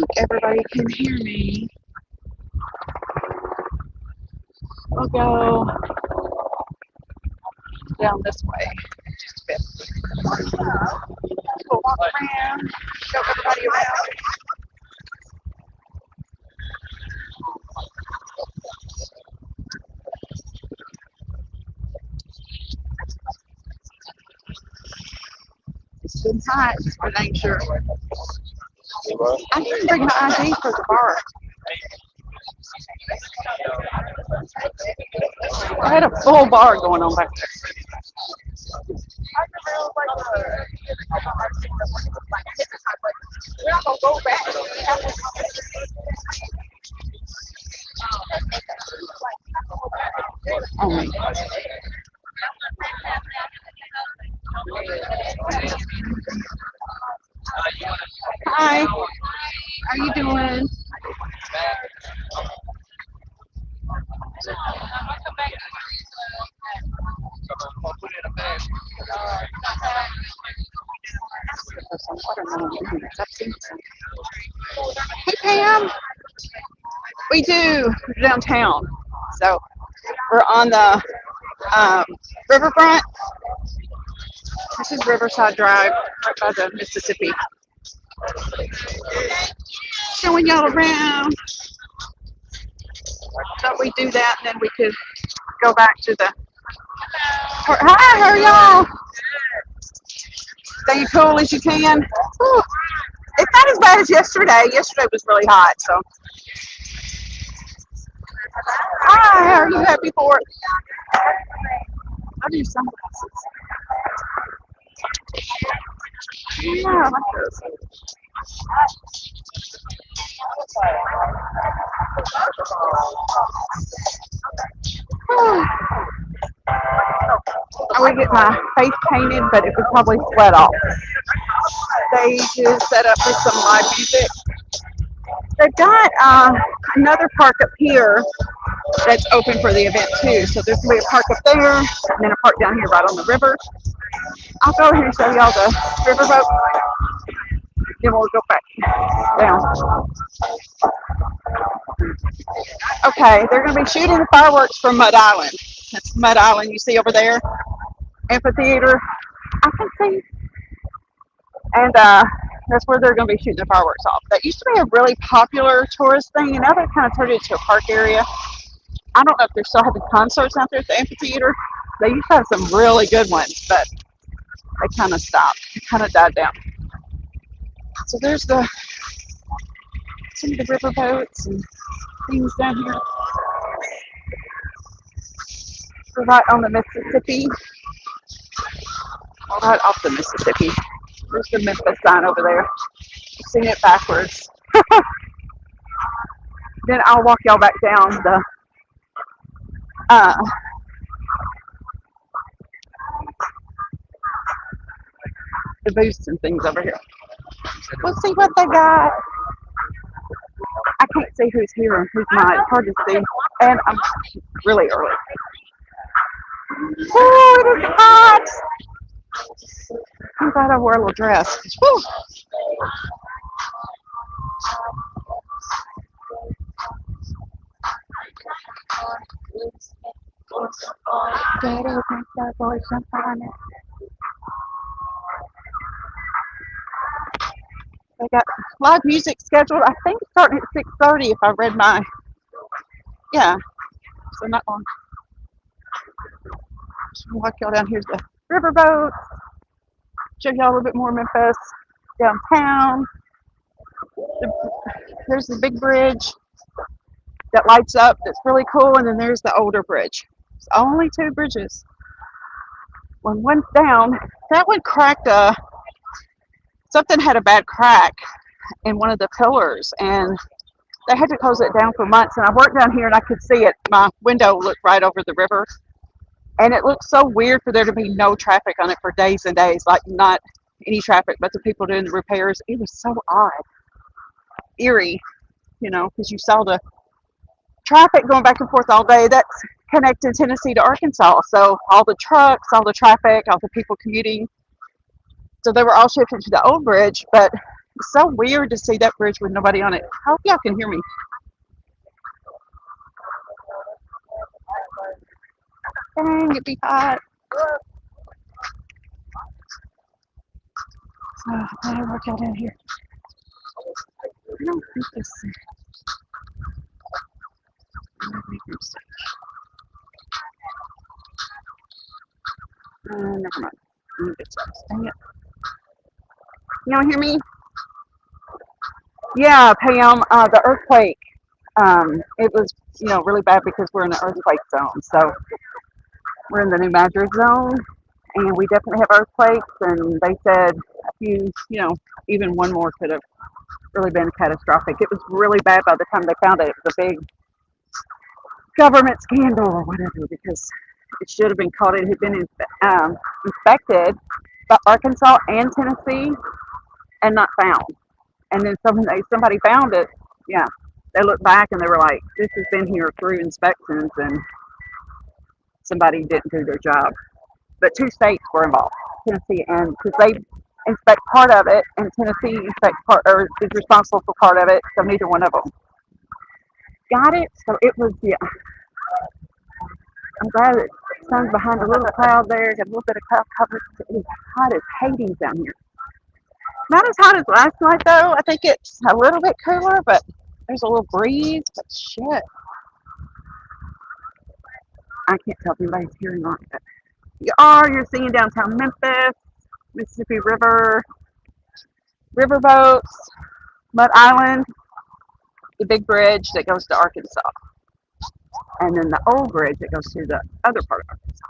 think everybody can hear me. I'll go down this way just a bit. We'll walk around, show everybody around. It's been hot for dang sure. I didn't bring my ID for the bar. I had a full bar going on back there. Oh my God. Hi, how you doing? There's some watermelon in here. I've seen some. Hey Pam, we do downtown. So we're on the Riverfront. This is Riverside Drive, right by the Mississippi. Showing y'all around. Thought we'd do that, and then we could go back to the. Hi, how are y'all? Staying cool as you can. Whew. It's not as bad as yesterday. Yesterday was really hot, so. Hi, how are you? Happy for it? I do sunglasses. Yeah, I like those. I would get my face painted, but it would probably sweat off. Stage is set up with some live music. They've got another park up here that's open for the event too. So there's going to be a park up there, and then a park down here right on the river. I'll go ahead and show y'all the riverboat. Then we'll go back down. Okay, they're going to be shooting the fireworks from Mud Island. That's Mud Island you see over there. Amphitheater, I can see. And that's where they're going to be shooting the fireworks off. That used to be a really popular tourist thing, and now they've kind of turned it into a park area. I don't know if they're still having concerts out there at the amphitheater. They used to have some really good ones, but they kind of stopped. It kind of died down. So there's some of the river boats and things down here. We're right on the Mississippi. Right off the Mississippi. There's the Memphis sign over there. I've seen it backwards. Then I'll walk y'all back down the booths and things over here. We'll see what they got. I can't see who's here and who's not. It's hard to see. And I'm really early. Oh, it is hot. I'm glad I wore a little dress. Woo. They got live music scheduled. I think starting at 6:30 if I read my, yeah, so not long. Just walk y'all down. Here's the riverboat. Show y'all a little bit more Memphis downtown. There's the big bridge that lights up. That's really cool. And then there's the older bridge. It's only two bridges. When one's down, that one cracked something had a bad crack in one of the pillars, and they had to close it down for months. And I worked down here and I could see it. My window looked right over the river. And it looked so weird for there to be no traffic on it for days and days, like not any traffic, but the people doing the repairs. It was so odd, eerie, because you saw the traffic going back and forth all day. That's connecting Tennessee to Arkansas. So all the trucks, all the traffic, all the people commuting. So they were all shifted to the old bridge, but It's so weird to see that bridge with nobody on it. I hope y'all can hear me. Dang, it'd be hot. Oh, I gotta work out in here. I don't think this. Never mind. Dang it. You don't hear me? Yeah, Pam. The earthquake. It was, really bad because we're in the earthquake zone. So we're in the New Madrid zone, and we definitely have earthquakes. And they said a few, even one more could have really been catastrophic. It was really bad by the time they found it. It was a big government scandal or whatever because it should have been caught. It had been inspected by Arkansas and Tennessee and not found. And then somebody found it. Yeah, they looked back and they were like, "This has been here through inspections," and somebody didn't do their job. But two states were involved, Tennessee and because they inspect part of it, and Tennessee inspects part or is responsible for part of it. So neither one of them got it. So it was I'm glad the sun's behind a little cloud there. Got a little bit of cloud cover. It is hot as Hades down here. Not as hot as last night though. I think it's a little bit cooler, but there's a little breeze. But shit, I can't tell if anybody's hearing on it. You're seeing downtown Memphis, Mississippi River, riverboats, Mud Island, the big bridge that goes to Arkansas, and then the old bridge that goes to the other part of Arkansas.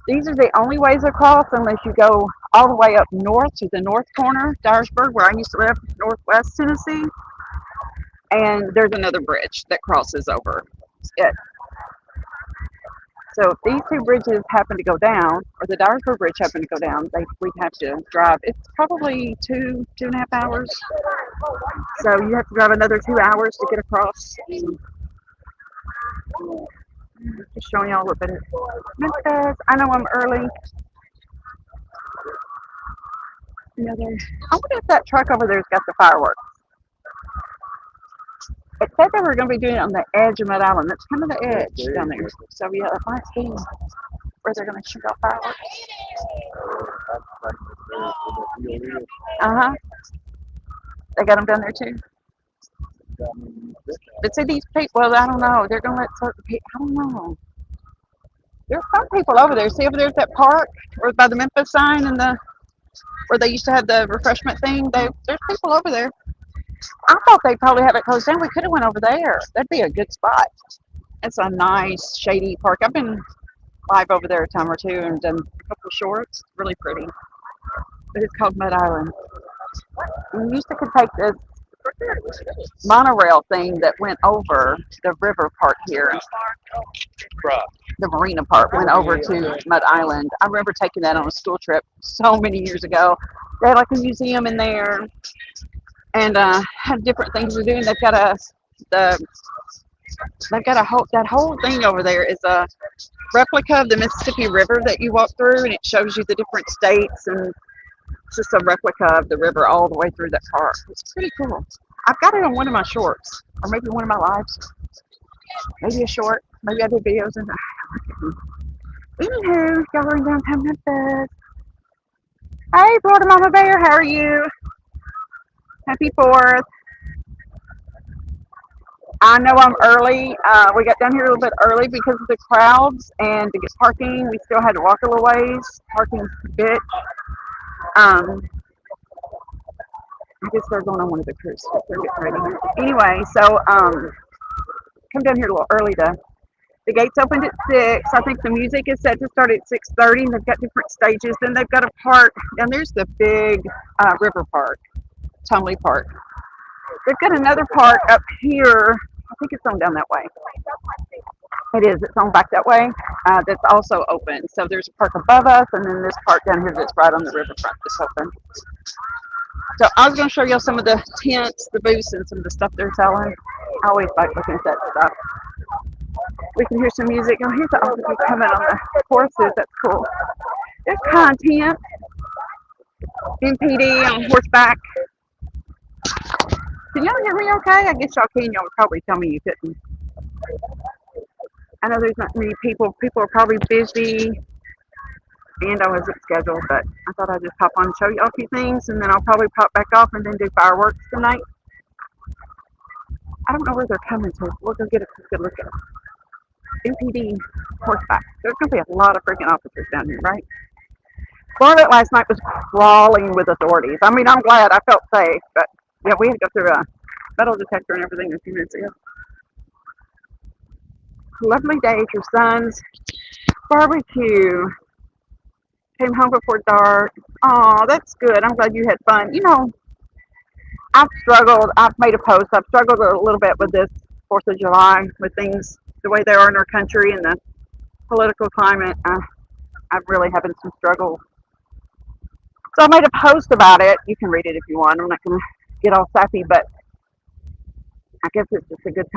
These are the only ways across unless you go all the way up north to the north corner, Dyersburg, where I used to live, northwest Tennessee. And there's another bridge that crosses over it. So if these two bridges happen to go down, or the Dyersburg Bridge happen to go down, we'd have to drive. It's probably 2.5 hours. So you have to drive another 2 hours to get across. Just showing y'all a little bit of Memphis. I know I'm early. I wonder if that truck over there's got the fireworks. It said they were going to be doing it on the edge of Mud Island. That's kind of the edge down there. So yeah, that might be where they're going to shoot off fireworks. They got them down there too. But see these people, well, I don't know. They're going to let certain people, I don't know. There's some people over there. See over there at that park or by the Memphis sign and where they used to have the refreshment thing. There's people over there. I thought they'd probably have it closed down. We could have went over there. That'd be a good spot. It's a nice shady park. I've been live over there a time or two and done a couple of shorts. Really pretty. But it's called Mud Island. We used to take this monorail thing that went over the river part here. The marina part went over to Mud Island. I remember taking that on a school trip so many years ago. They had like a museum in there and have different things to do. And they've got that whole thing over there is a replica of the Mississippi River that you walk through, and it shows you the different states, and it's just a replica of the river all the way through that park. It's pretty cool. I've got it on one of my shorts, or maybe one of my lives. Maybe a short. Maybe I did videos in there. Anywho, y'all are in downtown Memphis. Hey, Florida Mama Bear, how are you? Happy 4th. I know I'm early. We got down here a little bit early because of the crowds, and to get parking, we still had to walk a little ways. Parking's a bit. I guess they're going on one of the cruise ships. They're getting ready. Anyway, so come down here a little early. The gates opened at 6. I think the music is set to start at 6:30, and they've got different stages. Then they've got a park, and there's the big river park, Tumley Park. They've got another park up here. I think it's on down that way. It is. It's on back that way. That's also open. So there's a park above us, and then this park down here that's right on the riverfront that's open. So I was going to show you some of the tents, the booths, and some of the stuff they're selling. I always like looking at that stuff. We can hear some music. Oh, here's the officers coming on the horses. That's cool. There's content. MPD on horseback. Can y'all hear me okay? I guess y'all can. Y'all would probably tell me you couldn't. I know there's not many people. People are probably busy and I wasn't scheduled, but I thought I'd just pop on and show you a few things, and then I'll probably pop back off and then do fireworks tonight. I don't know where they're coming to. We'll go get a good look at it. MPD horseback. There's going to be a lot of freaking officers down here, right? Part of it last night was crawling with authorities. I mean, I'm glad I felt safe, but yeah, we had to go through a metal detector and everything a few minutes ago. Lovely day at your son's barbecue. Came home before dark. Oh, that's good. I'm glad you had fun. You know, I've struggled. I've made a post. I've struggled a little bit with this 4th of July, with things the way they are in our country and the political climate. I'm really having some struggle. So I made a post about it. You can read it if you want. I'm not going to get all sappy, but I guess it's just a good time.